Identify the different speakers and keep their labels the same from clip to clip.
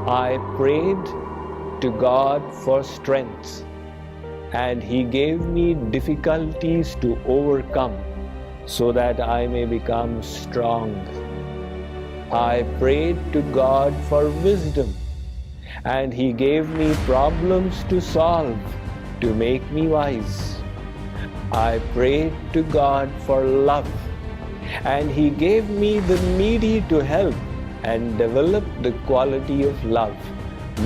Speaker 1: I prayed to God for strength, and He gave me difficulties to overcome so that I may become strong. I prayed to God for wisdom, and He gave me problems to solve to make me wise. I prayed to God for love, and He gave me the needy to help and develop the quality of love.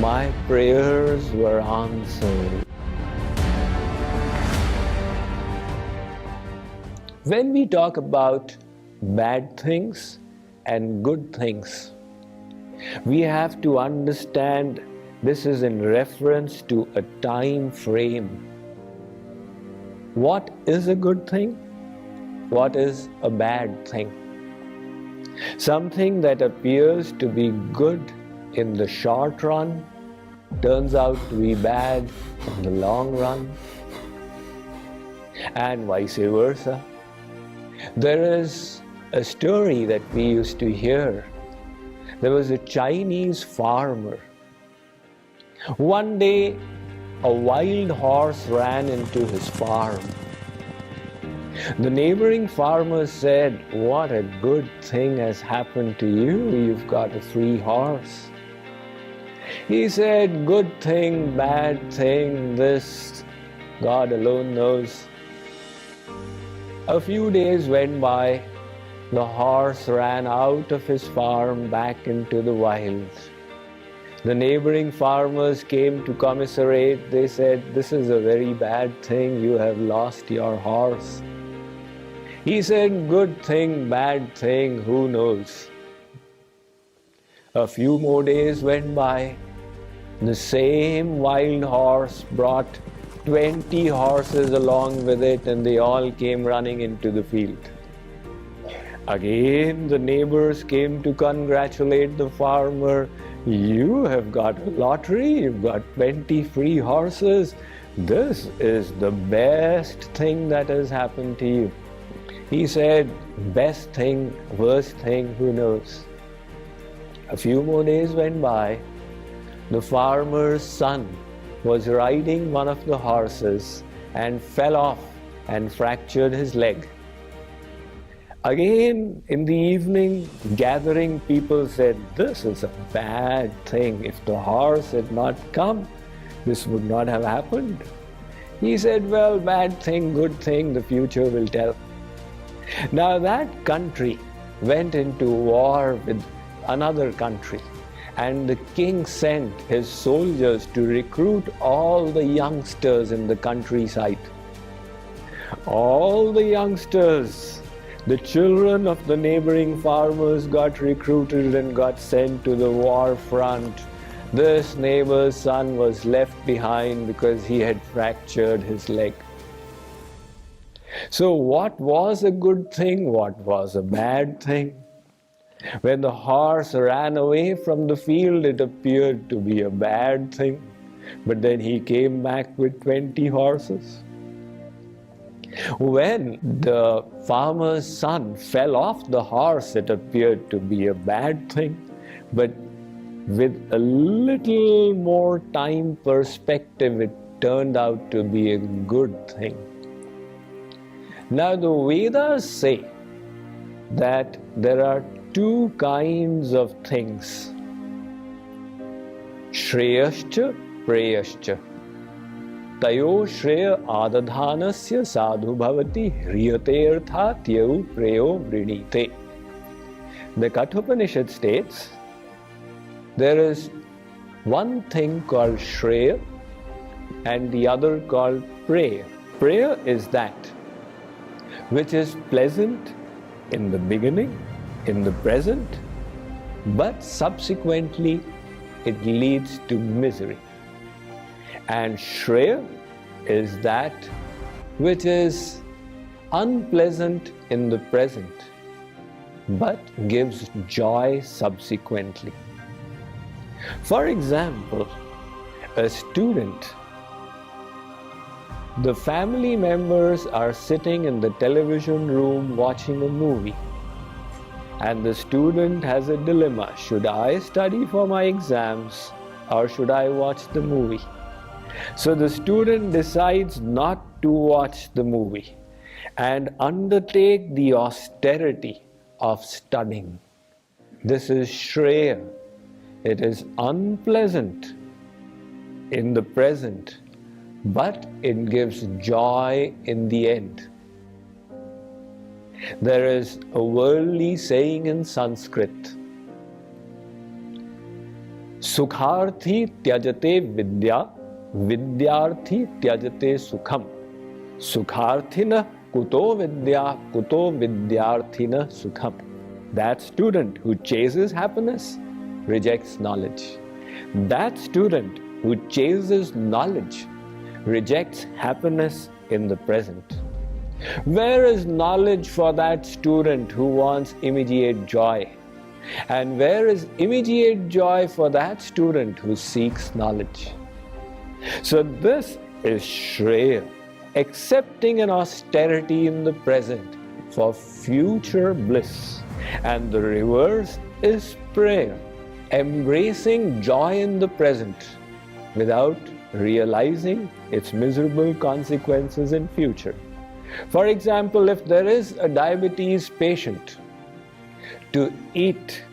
Speaker 1: My prayers were answered. When we talk about bad things and good things, we have to understand this is in reference to a time frame. What is a good thing? What is a bad thing? Something that appears to be good in the short run turns out to be bad in the long run, and vice versa. There is a story that we used to hear. There was a Chinese farmer. One day, a wild horse ran into his farm. The neighboring farmer said, "What a good thing has happened to you. You've got a free horse." He said, "Good thing, bad thing, this God alone knows." A few days went by. The horse ran out of his farm back into the wild. The neighboring farmers came to commiserate. They said, "This is a very bad thing. You have lost your horse." He said, "Good thing, bad thing, who knows?" A few more days went by. The same wild horse brought 20 horses along with it, and they all came running into the field. Again, the neighbors came to congratulate the farmer. "You have got a lottery, you've got 20 free horses. This is the best thing that has happened to you." He said, "Best thing, worst thing, who knows?" A few more days went by. The farmer's son was riding one of the horses and fell off and fractured his leg. Again, in the evening, gathering people said, "This is a bad thing. If the horse had not come, this would not have happened." He said, "Well, bad thing, good thing, the future will tell." Now that country went into war with another country, and the king sent his soldiers to recruit all the youngsters in the countryside. All the youngsters, the children of the neighboring farmers, got recruited and got sent to the war front. This neighbor's son was left behind because he had fractured his leg. So what was a good thing? What was a bad thing? When the horse ran away from the field, it appeared to be a bad thing. But then he came back with 20 horses. When the farmer's son fell off the horse, it appeared to be a bad thing. But with a little more time perspective, it turned out to be a good thing. Now the Vedas say that there are two kinds of things: Shreyascha, Preyascha. Tayo Shreya Adadhanasya Sadhu Bhavati Hriyate Arthat Yau Preyo Vrinite. The Kathopanishad states there is one thing called Shreya and the other called Preya. Preya is that which is pleasant in the beginning, in the present, but subsequently it leads to misery. And Shreya is that which is unpleasant in the present, but gives joy subsequently. For example, a student, the family members are sitting in the television room watching a movie. and the student has a dilemma. Should I study for my exams or should I watch the movie? So the student decides not to watch the movie and undertake the austerity of studying. This is Shreya. It is unpleasant in the present, but it gives joy in the end. There is a worldly saying in Sanskrit, Sukharthi tyajate vidya, vidyarthi tyajate sukham. Sukharthina kuto vidya, kuto vidyarthina sukham. That student who chases happiness rejects knowledge. That student who chases knowledge rejects happiness in the present. Where is knowledge for that student who wants immediate joy? And where is immediate joy for that student who seeks knowledge? So this is Shreya, accepting an austerity in the present for future bliss. And the reverse is prayer, embracing joy in the present without realizing its miserable consequences in future. For example, if there is a diabetes patient, to eat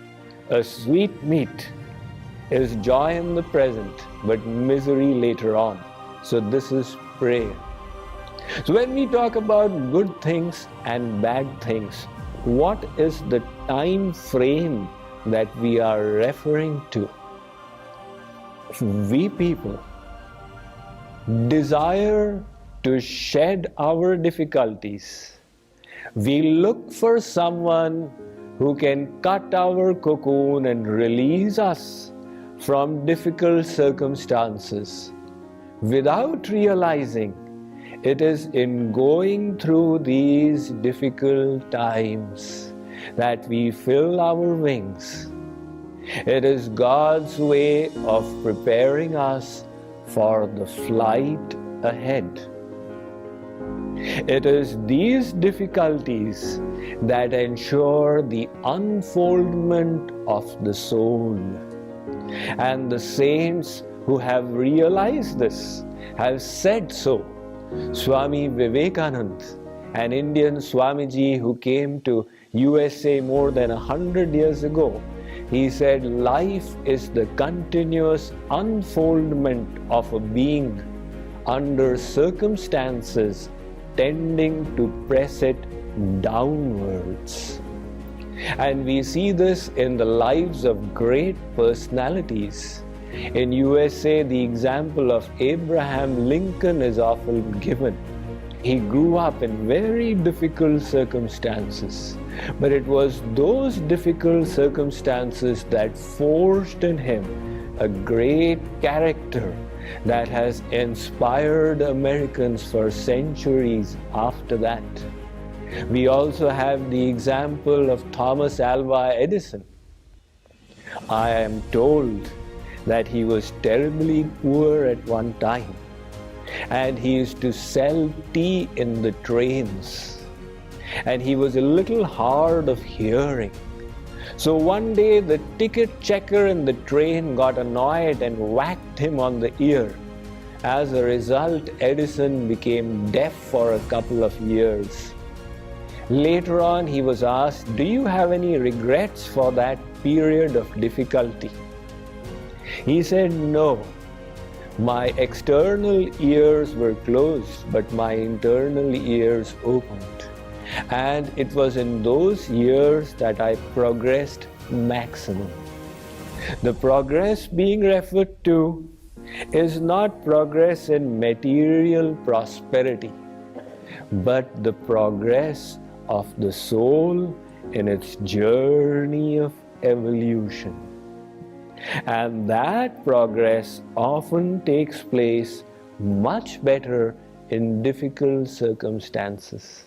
Speaker 1: a sweet meat is joy in the present, but misery later on. So this is prayer. So when we talk about good things and bad things, what is the time frame that we are referring to? We people desire to shed our difficulties. We look for someone who can cut our cocoon and release us from difficult circumstances without realizing it is in going through these difficult times that we fill our wings. It is God's way of preparing us for the flight ahead. It is these difficulties that ensure the unfoldment of the soul. And the saints who have realized this have said so. Swami Vivekananda, an Indian Swamiji who came to USA more than 100 years ago, he said, life is the continuous unfoldment of a being under circumstances tending to press it downwards. And we see this in the lives of great personalities. In USA, the example of Abraham Lincoln is often given. He grew up in very difficult circumstances, but it was those difficult circumstances that forged in him a great character that has inspired Americans for centuries after that. We also have the example of Thomas Alva Edison. I am told that he was terribly poor at one time, and he used to sell tea in the trains, and he was a little hard of hearing. So one day the ticket checker in the train got annoyed and whacked him on the ear. As a result, Edison became deaf for a couple of years. Later on, he was asked, "Do you have any regrets for that period of difficulty?" He said, "No. My external ears were closed, but my internal ears opened. And it was in those years that I progressed maximum." The progress being referred to is not progress in material prosperity, but the progress of the soul in its journey of evolution. And that progress often takes place much better in difficult circumstances.